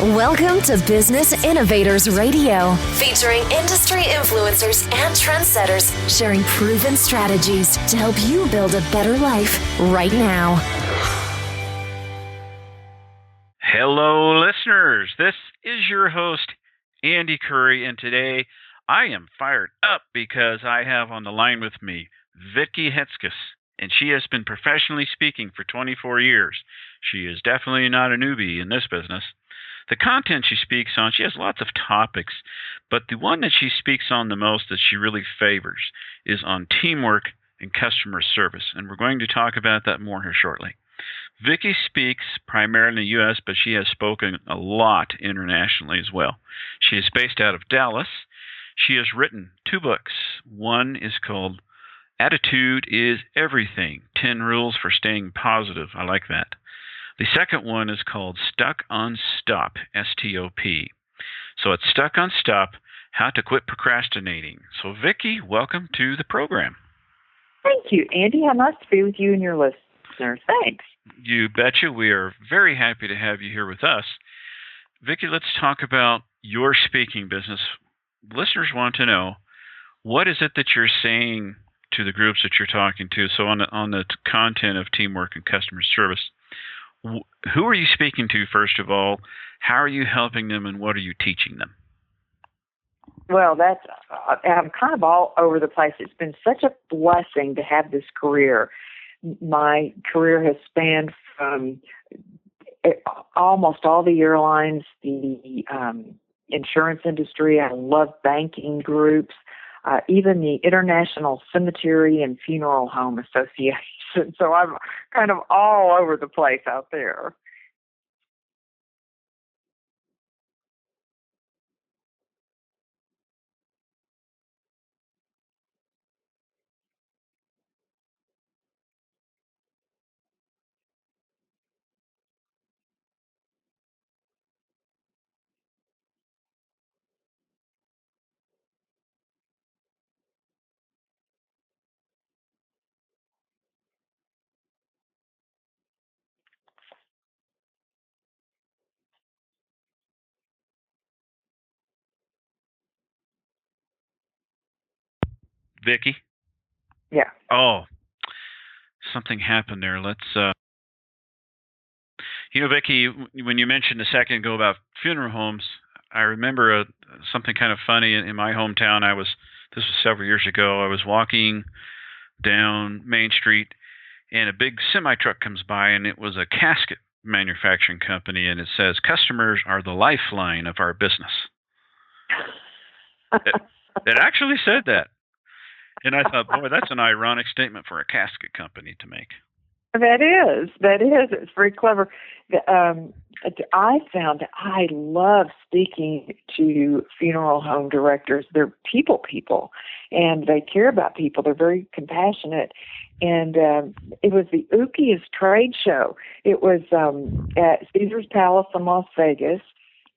Welcome to Business Innovators Radio, featuring industry influencers and trendsetters sharing proven strategies to help you build a better life right now. Hello, listeners. This is your host, Andy Curry, and today I am fired up because I have on the line with me Vicki Hitzges, and she has been professionally speaking for 24 years. She is definitely not a newbie in this business. The content she speaks on, she has lots of topics, but the one that she speaks on the most that she really favors is on teamwork and customer service, and we're going to talk about that more here shortly. Vicki speaks primarily in the U.S., but she has spoken a lot internationally as well. She is based out of Dallas. She has written 2 books. One is called Attitude is Everything, 10 Rules for Staying Positive. I like that. The second one is called Stuck on Stop, S-T-O-P. So it's Stuck on Stop, How to Quit Procrastinating. So Vicki, welcome to the program. Thank you, Andy. How nice to be with you and your listeners. Thanks. You betcha. We are very happy to have you here with us. Vicki, let's talk about your speaking business. Listeners want to know, what is it that you're saying to the groups that you're talking to? So on the content of teamwork and customer service, who are you speaking to, first of all? How are you helping them, and what are you teaching them? Well, I'm kind of all over the place. It's been such a blessing to have this career. My career has spanned from almost all the airlines, the insurance industry. I love banking groups, even the International Cemetery and Funeral Home Association. So I'm kind of all over the place out there. Vicki? Yeah. Oh, something happened there. Let's, Vicki, when you mentioned a second ago about funeral homes, I remember something kind of funny in my hometown. This was several years ago. I was walking down Main Street, and a big semi-truck comes by, and it was a casket manufacturing company, and it says, "Customers are the lifeline of our business." It actually said that. And I thought, boy, that's an ironic statement for a casket company to make. That is. It's very clever. I found I love speaking to funeral home directors. They're people, and they care about people. They're very compassionate. And it was the ookiest trade show. It was at Caesar's Palace in Las Vegas.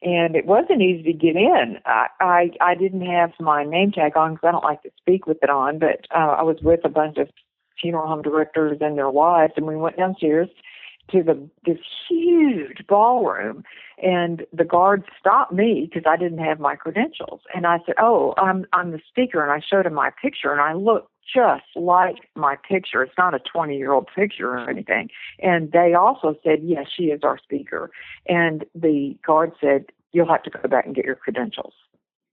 And it wasn't easy to get in. I didn't have my name tag on because I don't like to speak with it on, but I was with a bunch of funeral home directors and their wives, and we went downstairs to this huge ballroom, and the guard stopped me because I didn't have my credentials. And I said, "Oh, I'm the speaker," and I showed him my picture, and I looked just like my picture. It's not a 20-year-old picture or anything. And they also said, "Yes, she is our speaker." And the guard said, "You'll have to go back and get your credentials."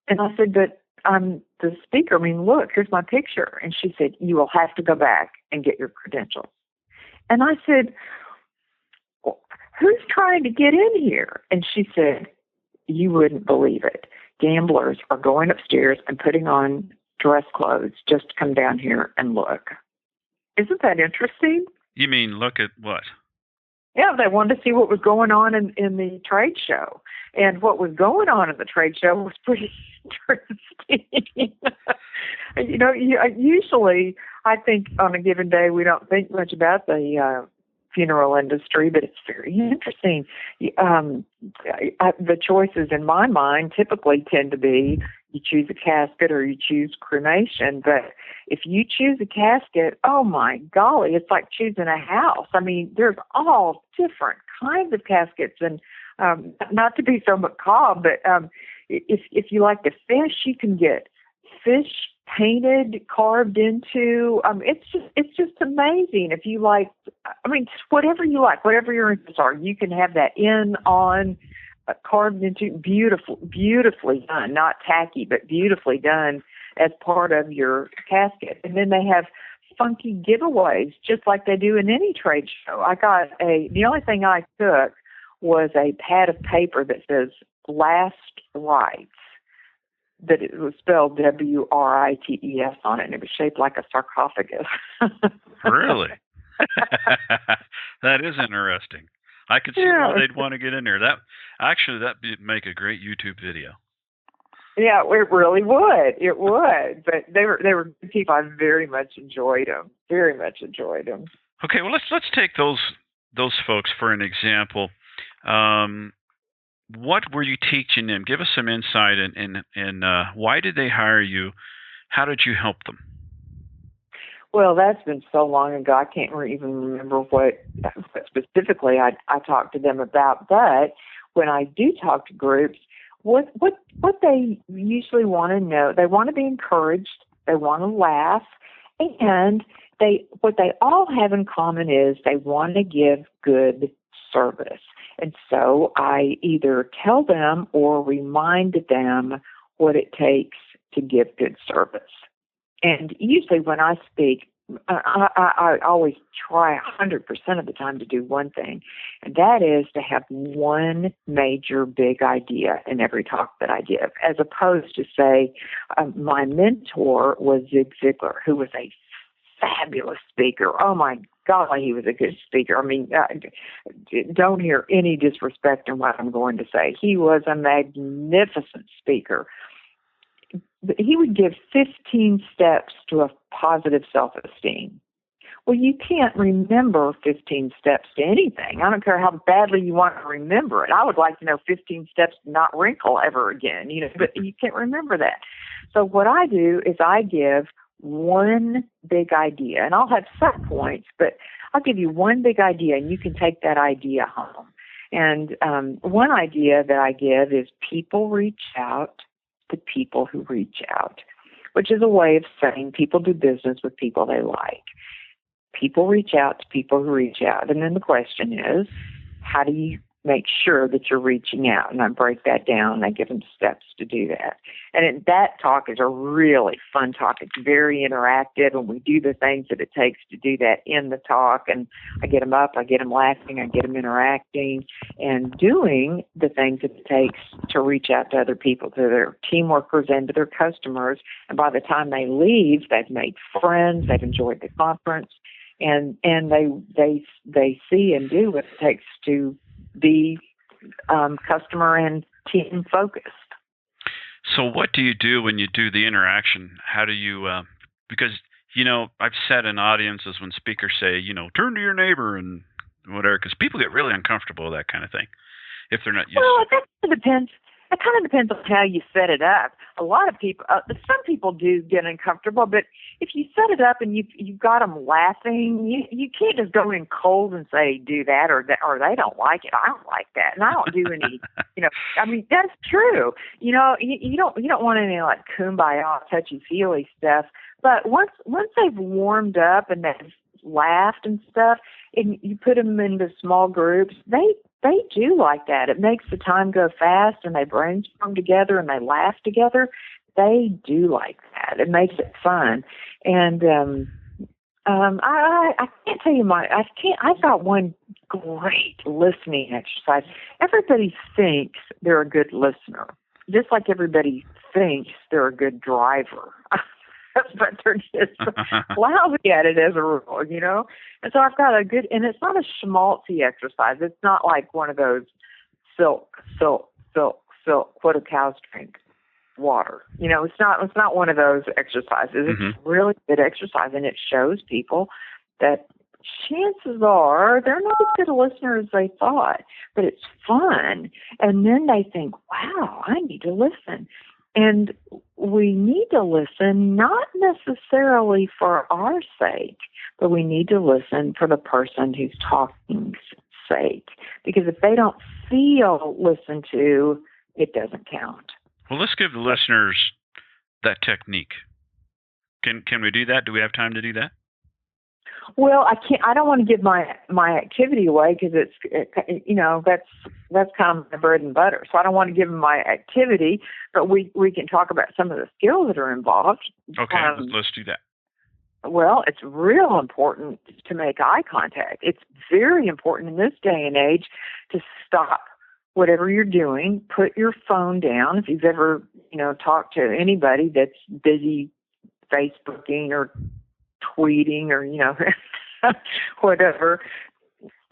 And I said, "But I'm the speaker. I mean, look, here's my picture." And she said, "You will have to go back and get your credentials." And I said, "Well, who's trying to get in here?" And she said, "You wouldn't believe it. Gamblers are going upstairs and putting on dress clothes just to come down here and look." Isn't that interesting? You mean look at what? Yeah, they wanted to see what was going on in the trade show. And what was going on in the trade show was pretty interesting. Usually I think on a given day we don't think much about the funeral industry, but it's very interesting. The choices in my mind typically tend to be you choose a casket or you choose cremation. But if you choose a casket, oh my golly, it's like choosing a house. I mean, there's all different kinds of caskets. And Not to be so macabre, but if you like to fish, you can get fish painted, carved into. It's just amazing. If you like, whatever you like, whatever your interests are, you can have that carved into, beautifully done, not tacky, but beautifully done as part of your casket. And then they have funky giveaways, just like they do in any trade show. The only thing I took was a pad of paper that says last rites, that it was spelled WRITES on it, and it was shaped like a sarcophagus. Really? That is interesting. I could see why they'd want to get in there. That'd make a great YouTube video. Yeah, it really would. It would. But they were good people. I very much enjoyed them. Very much enjoyed them. Okay, well let's take those folks for an example. What were you teaching them? Give us some insight in why did they hire you? How did you help them? Well, that's been so long ago, I can't even remember what specifically I talked to them about. But when I do talk to groups, what they usually want to know, they want to be encouraged, they want to laugh, and what they all have in common is they want to give good service. And so I either tell them or remind them what it takes to give good service. And usually when I speak, I always try 100% of the time to do one thing, and that is to have one major big idea in every talk that I give, as opposed to, say, my mentor was Zig Ziglar, who was a fabulous speaker. Oh, my golly, he was a good speaker. I mean, don't hear any disrespect in what I'm going to say. He was a magnificent speaker. He would give 15 steps to a positive self-esteem. Well, you can't remember 15 steps to anything. I don't care how badly you want to remember it. I would like to know 15 steps to not wrinkle ever again, but you can't remember that. So what I do is I give one big idea, and I'll have set points, but I'll give you one big idea, and you can take that idea home. And one idea that I give is people reach out to people who reach out, which is a way of saying people do business with people they like. People reach out to people who reach out. And then the question is, how do you make sure that you're reaching out? And I break that down and I give them steps to do that. And that talk is a really fun talk. It's very interactive, and we do the things that it takes to do that in the talk. And I get them up, I get them laughing, I get them interacting, and doing the things that it takes to reach out to other people, to their team workers and to their customers. And by the time they leave, they've made friends, they've enjoyed the conference, and they see and do what it takes to be customer and team focused. So what do you do when you do the interaction? How do you, because, I've sat in audiences when speakers say, turn to your neighbor and whatever, because people get really uncomfortable with that kind of thing if they're not used to it. Well, that depends. It kind of depends on how you set it up. A lot of people, some people do get uncomfortable, but if you set it up and you've got them laughing, you can't just go in cold and say do that or they don't like it. I don't like that, and I don't do any. That's true. You don't want any like kumbaya, touchy feely stuff. But once they've warmed up and they've laughed and stuff, and you put them into small groups, they do like that. It makes the time go fast, and they brainstorm together and they laugh together. They do like that. It makes it fun. And I can't tell you I've got one great listening exercise. Everybody thinks they're a good listener, just like everybody thinks they're a good driver. But they're just lousy at it as a rule, And so I've got and it's not a schmaltzy exercise. It's not like one of those silk, what do cows drink? Water. It's not one of those exercises. Mm-hmm. It's really good exercise, and it shows people that chances are they're not as good a listener as they thought, but it's fun. And then they think, wow, I need to listen. And we need to listen not necessarily for our sake, but we need to listen for the person who's talking's sake. Because if they don't feel listened to, it doesn't count. Well, let's give the listeners that technique. Can we do that? Do we have time to do that? Well, I can't. I don't want to give my activity away because that's kind of my bread and butter. So I don't want to give them my activity, but we can talk about some of the skills that are involved. Okay, let's do that. Well, it's real important to make eye contact. It's very important in this day and age to stop whatever you're doing, put your phone down. If you've ever, talked to anybody that's busy Facebooking or tweeting or, whatever,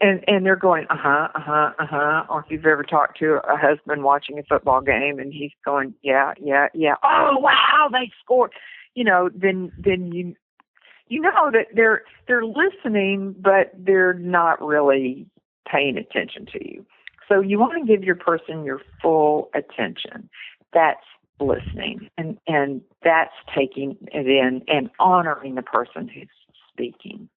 and they're going, or if you've ever talked to a husband watching a football game and he's going, yeah, oh, wow, they scored, then you know that they're listening, but they're not really paying attention to you. So you want to give your person your full attention. That's listening, and that's taking it in and honoring the person who's speaking.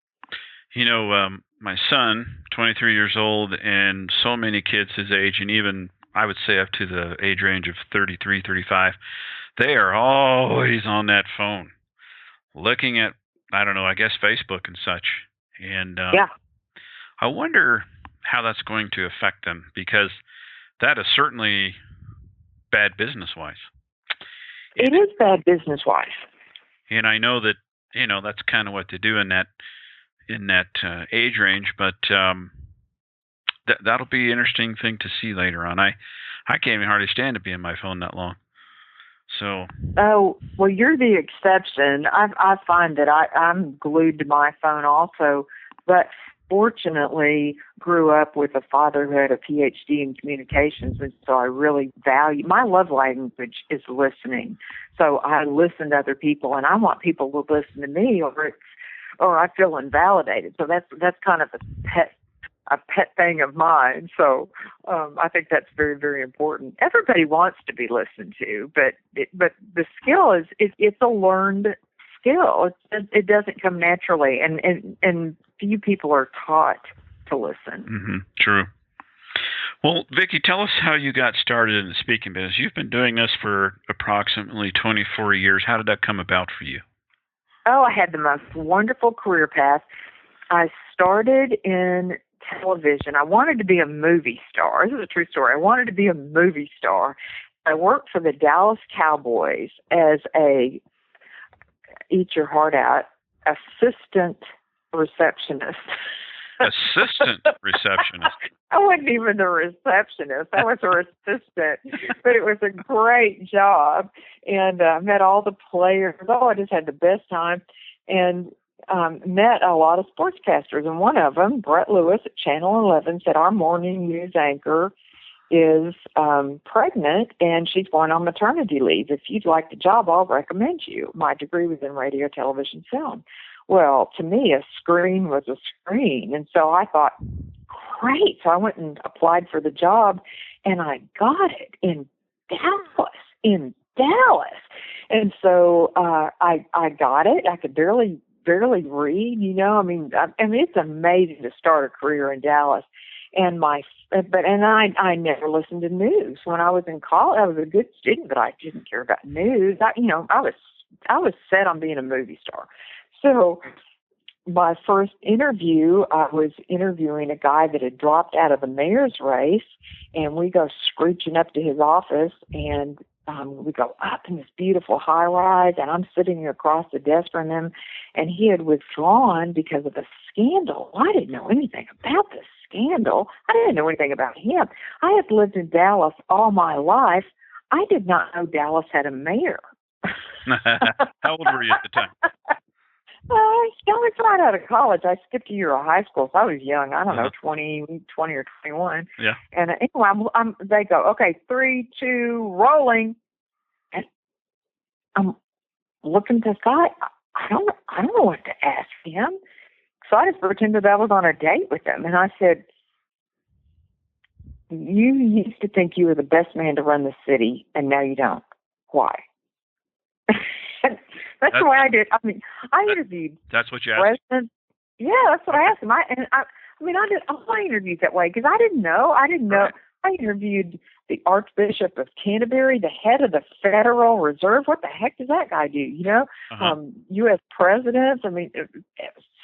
My son, 23 years old, and so many kids his age, and even I would say up to the age range of 33, 35, they are always on that phone, looking at, I guess Facebook and such. And I wonder how that's going to affect them, because that is certainly bad business-wise. It is bad business-wise. And I know that, that's kind of what they do in that age range, but that'll be an interesting thing to see later on. I can't even hardly stand to be on my phone that long. So. Oh, well, you're the exception. I find that I'm glued to my phone also, but fortunately grew up with a father who had a PhD in communications, and so I really value, my love language is listening. So I listen to other people, and I want people to listen to me, or I feel invalidated. So that's kind of a pet thing of mine. So I think that's very, very important. Everybody wants to be listened to, but the skill it's a learned skill. It doesn't come naturally, and few people are taught to listen. Mm-hmm. True. Well, Vicki, tell us how you got started in the speaking business. You've been doing this for approximately 24 years. How did that come about for you? Oh, I had the most wonderful career path. I started in television. I wanted to be a movie star. This is a true story. I wanted to be a movie star. I worked for the Dallas Cowboys as a, eat your heart out, assistant receptionist. Assistant receptionist. I wasn't even the receptionist. I was her assistant. But it was a great job. And met all the players. Oh, I just had the best time. And met a lot of sportscasters. And one of them, Brett Lewis at Channel 11, said, our morning news anchor is pregnant and she's going on maternity leave. If you'd like the job, I'll recommend you. My degree was in radio, television, film. Well, to me, a screen was a screen. And so I thought, great. So I went and applied for the job, and I got it in Dallas. And so I got it. I could barely read, I mean, it's amazing to start a career in Dallas. And I never listened to news. When I was in college, I was a good student, but I didn't care about news. I was set on being a movie star. So my first interview, I was interviewing a guy that had dropped out of the mayor's race, and we go screeching up to his office, and we go up in this beautiful high rise, and I'm sitting across the desk from him, and he had withdrawn because of a scandal. I didn't know anything about this scandal. I didn't know anything about him. I had lived in Dallas all my life. I did not know Dallas had a mayor. How old were you at the time? I was right out of college. I skipped a year of high school, so I was young. I don't know, 20 or 21. Yeah. And anyway, they go, okay, 3, 2, rolling. And I'm looking at this guy. I don't know what to ask him. So I just pretended I was on a date with him. And I said, you used to think you were the best man to run the city, and now you don't. Why? That's the way I did. I mean, I interviewed. That's what you asked? Yeah, that's what I asked him. I mean, I did all my interviews that way because I didn't know. Right. I interviewed the Archbishop of Canterbury, the head of the Federal Reserve. What the heck does that guy do? You know, U.S. presidents. I mean,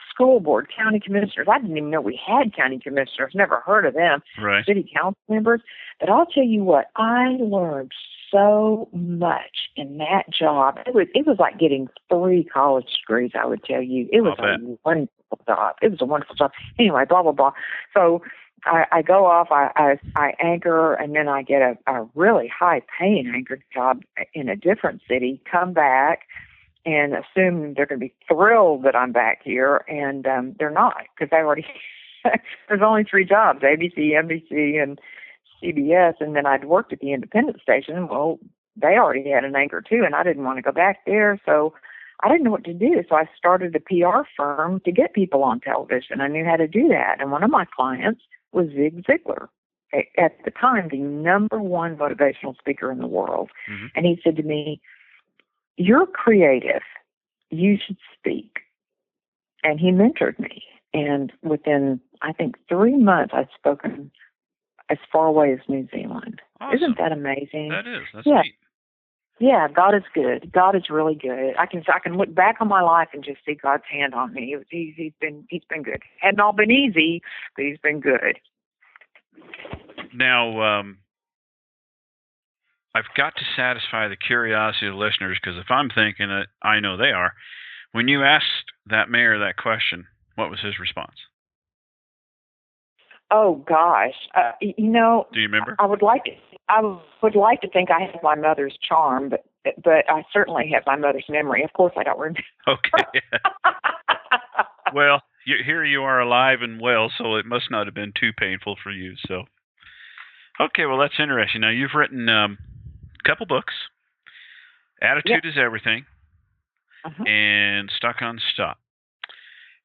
school board, county commissioners. I didn't even know we had county commissioners. Never heard of them. Right. City council members. But I'll tell you what, I learned so much in that job. It was like getting 3 college degrees, I would tell you. It was a wonderful job. It was a wonderful job. Anyway, blah, blah, blah. So I go off, I anchor, and then I get a really high-paying anchor job in a different city, come back, and assume they're going to be thrilled that I'm back here, and they're not, because I already there's only 3 jobs, ABC, NBC, and CBS, and then I'd worked at the independent station. Well, they already had an anchor too, and I didn't want to go back there, so I didn't know what to do. So I started a PR firm to get people on television. I knew how to do that, and one of my clients was Zig Ziglar, at the time the #1 motivational speaker in the world. Mm-hmm. And he said to me, "You're creative. You should speak." And he mentored me. And within, I think, 3 months, I'd spoken as far away as New Zealand. Awesome. Isn't that amazing? That is. That's neat. Yeah, God is good. God is really good. I can look back on my life and just see God's hand on me. He's been good. Hadn't all been easy, but He's been good. Now, I've got to satisfy the curiosity of the listeners, because if I'm thinking it, I know they are. When you asked that mayor that question, what was his response? Oh gosh, do you remember? I would like to think I have my mother's charm, but I certainly have my mother's memory. Of course, I don't remember. Okay. Well, here you are, alive and well, so it must not have been too painful for you. So, okay, well that's interesting. Now you've written a couple books. Attitude is Everything, and Stuck on Stop.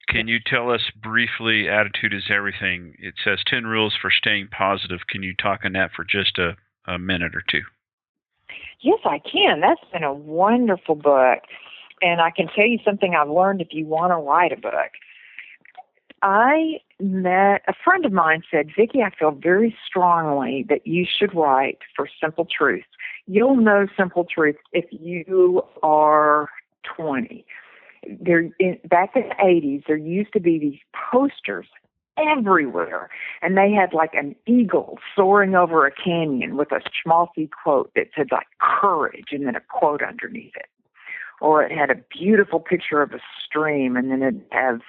Can you tell us briefly, Attitude is Everything? It says 10 rules for staying positive. Can you talk on that for just a minute or two? Yes, I can. That's been a wonderful book. And I can tell you something I've learned if you want to write a book. A friend of mine said, "Vicki, I feel very strongly that you should write for Simple Truth. You'll know Simple Truth if you are 20. Back in the 80s, there used to be these posters everywhere, and they had like an eagle soaring over a canyon with a schmaltzy quote that said like courage and then a quote underneath it. Or it had a beautiful picture of a stream and then it'd have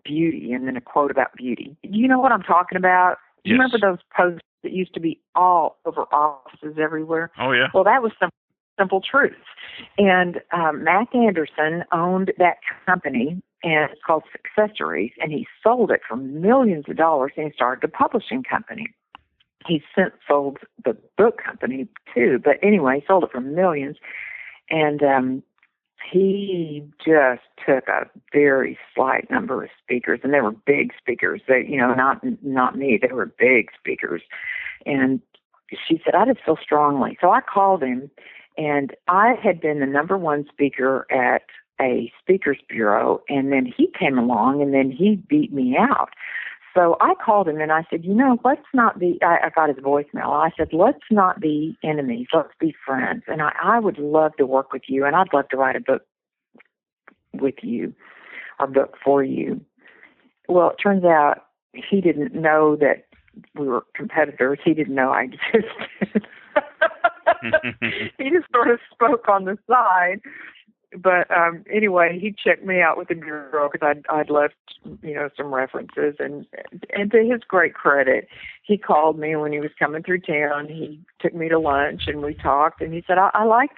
beauty and then a quote about beauty. You know what I'm talking about? Yes. You remember those posters that used to be all over offices everywhere? Oh, yeah. Well, that was Simple Truth. And Mac Anderson owned that company, and it's called Successories, and he sold it for millions of dollars, and he started a publishing company. He's since sold the book company, too, but anyway, he sold it for millions, and he just took a very slight number of speakers, and they were big speakers. They, not me, they were big speakers. And she said, "I just feel strongly." So I called him, and I had been the #1 speaker at a speakers bureau, and then he came along, and then he beat me out. So I called him, and I said, let's not be, I got his voicemail. I said, let's not be enemies. Let's be friends. And I would love to work with you, and I'd love to write a book with you, or book for you. Well, it turns out he didn't know that we were competitors. He didn't know I existed. He just sort of spoke on the side. But anyway, he checked me out with the bureau because I'd left, some references. And to his great credit, he called me when he was coming through town. He took me to lunch and we talked. And he said, I like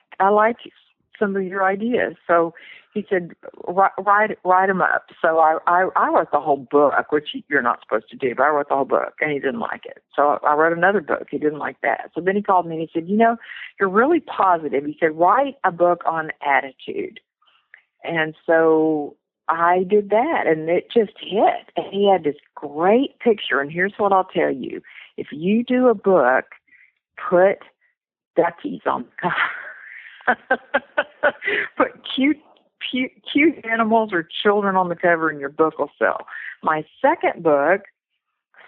some of your ideas. So he said, write them up. So I wrote the whole book, which you're not supposed to do, but I wrote the whole book, and he didn't like it. So I wrote another book. He didn't like that. So then he called me and he said, you're really positive. He said, write a book on attitude. And so I did that, and it just hit. And he had this great picture, and here's what I'll tell you. If you do a book, put duckies on the cover. Put cute cute animals or children on the cover, and your book will sell. My second book,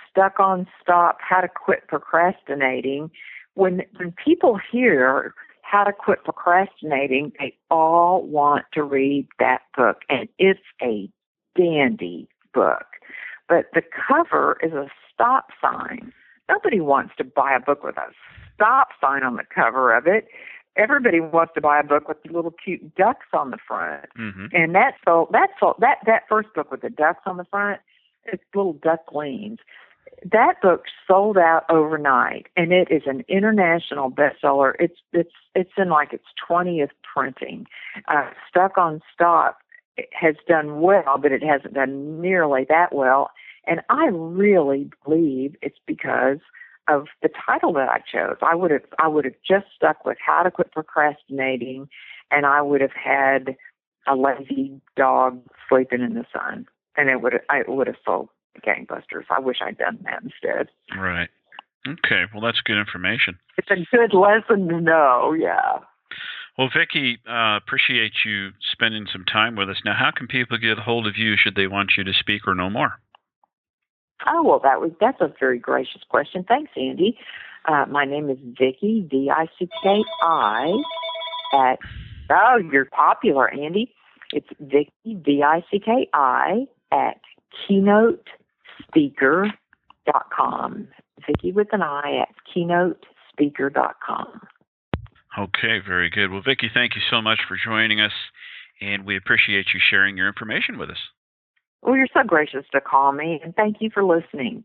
Stuck on Stop, How to Quit Procrastinating, when people hear how to quit procrastinating, they all want to read that book, and it's a dandy book. But the cover is a stop sign. Nobody wants to buy a book with a stop sign on the cover of it. Everybody wants to buy a book with little cute ducks on the front. Mm-hmm. And that first book with the ducks on the front, it's little ducklings. That book sold out overnight, and it is an international bestseller. It's in like its 20th printing. Stuck on Stop has done well, but it hasn't done nearly that well. And I really believe it's because of the title that I chose. I would have just stuck with How to Quit Procrastinating, and I would have had a lazy dog sleeping in the sun, and it would have sold gangbusters. I wish I'd done that instead. Right. Okay. Well, that's good information. It's a good lesson to know. Yeah. Well, Vicki, appreciate you spending some time with us. Now, how can people get a hold of you should they want you to speak or know more? Oh, well, that's a very gracious question. Thanks, Andy. My name is Vicki, V-I-C-K-I, you're popular, Andy. It's Vicki, V-I-C-K-I, at KeynoteSpeaker.com. Vicki with an I at KeynoteSpeaker.com. Okay, very good. Well, Vicki, thank you so much for joining us, and we appreciate you sharing your information with us. Well, you're so gracious to call me, and thank you for listening.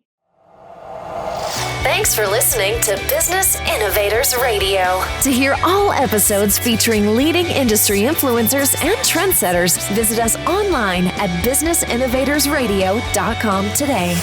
Thanks for listening to Business Innovators Radio. To hear all episodes featuring leading industry influencers and trendsetters, visit us online at businessinnovatorsradio.com today.